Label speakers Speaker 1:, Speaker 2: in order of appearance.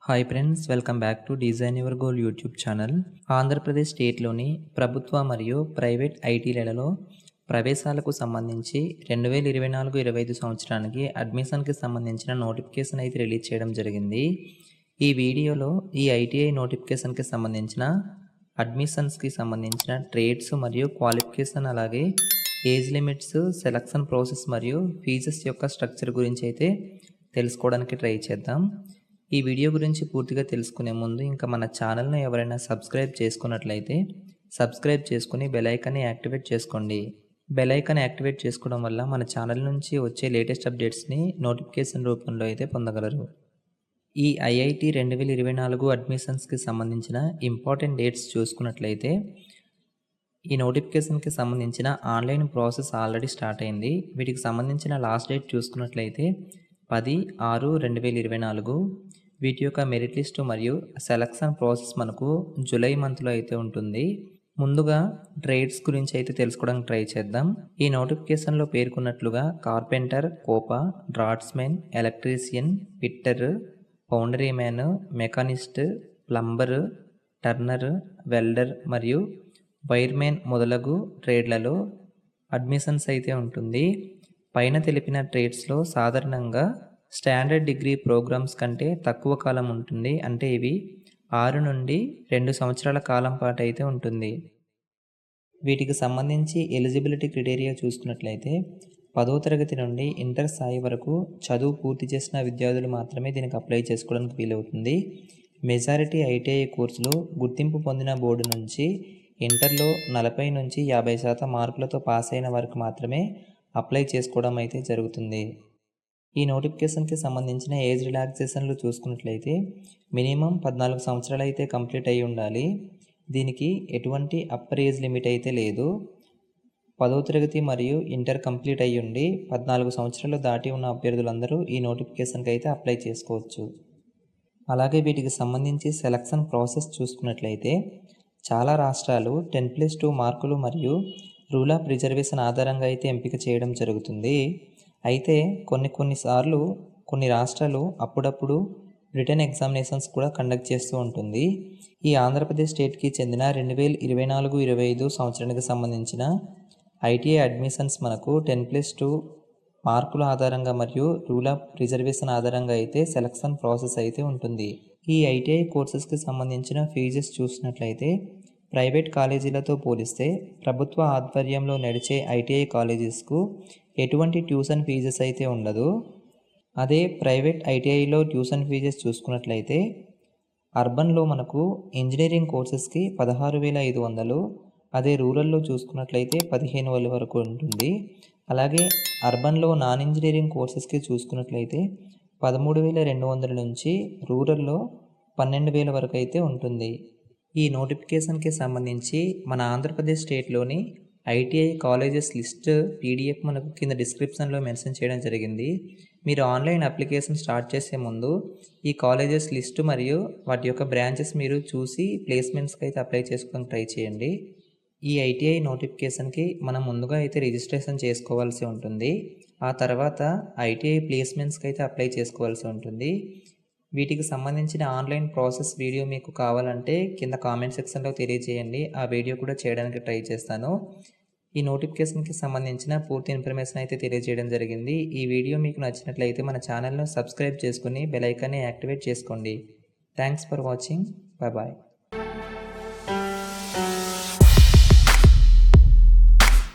Speaker 1: Hi friends, welcome back to design your goal YouTube channel. Andhra Pradesh స్టేట్లోని ప్రభుత్వ మరియు private ఐటీలలో ప్రవేశాలకు సంబంధించి 2024-25 సంవత్సరానికి అడ్మిషన్కి సంబంధించిన నోటిఫికేషన్ అయితే రిలీజ్ చేయడం జరిగింది. ఈ వీడియోలో ఈ ఐటీఐ నోటిఫికేషన్కి సంబంధించిన అడ్మిషన్స్కి సంబంధించిన ట్రేడ్స్ మరియు క్వాలిఫికేషన్, అలాగే ఏజ్ లిమిట్స్, సెలక్షన్ ప్రాసెస్ మరియు ఫీజెస్ యొక్క స్ట్రక్చర్ గురించి అయితే తెలుసుకోవడానికి ట్రై చేద్దాం. ఈ వీడియో గురించి పూర్తిగా తెలుసుకునే ముందు ఇంకా మన ఛానల్ను ఎవరైనా సబ్స్క్రైబ్ చేసుకున్నట్లయితే సబ్స్క్రైబ్ చేసుకుని బెల్ ఐకాన్ని యాక్టివేట్ చేసుకోండి. బెల్ ఐకాన్ యాక్టివేట్ చేసుకోవడం వల్ల మన ఛానల్ నుంచి వచ్చే లేటెస్ట్ అప్డేట్స్ని నోటిఫికేషన్ రూపంలో అయితే పొందగలరు. ఈ ఐఐటి 2024 అడ్మిషన్స్కి సంబంధించిన ఇంపార్టెంట్ డేట్స్ చూసుకున్నట్లయితే ఈ నోటిఫికేషన్కి సంబంధించిన ఆన్లైన్ ప్రాసెస్ ఆల్రెడీ స్టార్ట్ అయింది. వీటికి సంబంధించిన లాస్ట్ డేట్ చూసుకున్నట్లయితే 10/6/2024. వీటి యొక్క మెరిట్ లిస్టు మరియు సెలక్షన్ ప్రాసెస్ మనకు జూలై మంత్లో అయితే ఉంటుంది. ముందుగా ట్రేడ్స్ గురించి అయితే తెలుసుకోవడానికి ట్రై చేద్దాం. ఈ నోటిఫికేషన్లో పేర్కొన్నట్లుగా carpenter, COPA, draughtsman, electrician, fitter, foundry man, machinist, plumber, turner, welder మరియు వైర్మెన్ మొదలగు ట్రేడ్లలో అడ్మిషన్స్ అయితే ఉంటుంది. పైన తెలిపిన ట్రేడ్స్లో సాధారణంగా స్టాండర్డ్ డిగ్రీ ప్రోగ్రామ్స్ కంటే తక్కువ కాలం ఉంటుంది. అంటే ఇవి 6 నుండి 2 సంవత్సరాల కాలం పాటు అయితే ఉంటుంది. వీటికి సంబంధించి ఎలిజిబిలిటీ క్రైటీరియా చూసుకున్నట్లయితే 10వ తరగతి నుండి ఇంటర్ స్థాయి వరకు చదువు పూర్తి చేసిన విద్యార్థులు మాత్రమే దీనికి అప్లై చేసుకోవడానికి వీలవుతుంది. మెజారిటీ ఐటీఐ కోర్సులు గుర్తింపు పొందిన బోర్డు నుంచి ఇంటర్లో 40 నుంచి 50% మార్కులతో పాస్ అయిన వారికి మాత్రమే అప్లై చేసుకోవడం అయితే జరుగుతుంది. ఈ నోటిఫికేషన్కి సంబంధించిన ఏజ్ రిలాక్సేషన్లు చూసుకున్నట్లయితే మినిమం 14 సంవత్సరాలు అయితే కంప్లీట్ అయి ఉండాలి. దీనికి ఎటువంటి అప్పర్ ఏజ్ లిమిట్ అయితే లేదు. 10వ తరగతి మరియు ఇంటర్ కంప్లీట్ అయ్యి ఉండి 14 సంవత్సరాలు దాటి ఉన్న అభ్యర్థులందరూ ఈ నోటిఫికేషన్కి అయితే అప్లై చేసుకోవచ్చు. అలాగే వీటికి సంబంధించి సెలక్షన్ ప్రాసెస్ చూసుకున్నట్లయితే చాలా రాష్ట్రాలు 10+2 మార్కులు మరియు రూల్ ఆఫ్ రిజర్వేషన్ ఆధారంగా అయితే ఎంపిక చేయడం జరుగుతుంది. అయితే కొన్నిసార్లు కొన్ని రాష్ట్రాలు అప్పుడప్పుడు రిటన్ ఎగ్జామినేషన్స్ కూడా కండక్ట్ చేస్తూ ఉంటుంది. ఈ ఆంధ్రప్రదేశ్ స్టేట్కి చెందిన 2024-25 సంవత్సరానికి సంబంధించిన ఐటీఐ అడ్మిషన్స్ మనకు 10+2 మార్కుల ఆధారంగా మరియు రూల్ ఆఫ్ రిజర్వేషన్ ఆధారంగా అయితే సెలక్షన్ ప్రాసెస్ అయితే ఉంటుంది. ఈ ఐటీఐ కోర్సెస్కి సంబంధించిన ఫీజెస్ చూసినట్లయితే ప్రైవేట్ కాలేజీలతో పోలిస్తే ప్రభుత్వ ఆధ్వర్యంలో నడిచే ఐటీఐ కాలేజెస్కు ఎటువంటి ట్యూషన్ ఫీజెస్ అయితే ఉండదు. అదే ప్రైవేట్ ఐటీఐలో ట్యూషన్ ఫీజెస్ చూసుకున్నట్లయితే అర్బన్లో మనకు ఇంజనీరింగ్ కోర్సెస్కి 16,500, అదే రూరల్లో చూసుకున్నట్లయితే 15,000 వరకు ఉంటుంది. అలాగే అర్బన్లో నాన్ ఇంజనీరింగ్ కోర్సెస్కి చూసుకున్నట్లయితే 13,200 నుంచి రూరల్లో 12,000 వరకు అయితే ఉంటుంది. ఈ నోటిఫికేషన్కి సంబంధించి మన ఆంధ్రప్రదేశ్ స్టేట్లోని ఐటీఐ కాలేజెస్ లిస్ట్ పీడిఎఫ్ మనకు కింద డిస్క్రిప్షన్లో మెన్షన్ చేయడం జరిగింది. మీరు ఆన్లైన్ అప్లికేషన్ స్టార్ట్ చేసే ముందు ఈ కాలేజెస్ లిస్టు మరియు వాటి యొక్క బ్రాంచెస్ మీరు చూసి ప్లేస్మెంట్స్కి అయితే అప్లై చేసుకోవడానికి ట్రై చేయండి. ఈ ఐటీఐ నోటిఫికేషన్కి మనం ముందుగా అయితే రిజిస్ట్రేషన్ చేసుకోవాల్సి ఉంటుంది. ఆ తర్వాత ఐటీఐ ప్లేస్మెంట్స్కి అయితే అప్లై చేసుకోవాల్సి ఉంటుంది. వీటికి సంబంధించిన ఆన్లైన్ ప్రాసెస్ వీడియో మీకు కావాలంటే కింద కామెంట్ సెక్షన్లో తెలియజేయండి. ఆ వీడియో కూడా చేయడానికి ట్రై చేస్తాను. ఈ నోటిఫికేషన్కి సంబంధించిన పూర్తి ఇన్ఫర్మేషన్ అయితే తెలియజేయడం జరిగింది. ఈ వీడియో మీకు నచ్చినట్లయితే మన ఛానల్ను సబ్స్క్రైబ్ చేసుకుని బెల్ ఐకాన్ని యాక్టివేట్ చేసుకోండి. Thanks for watching. బాయ్.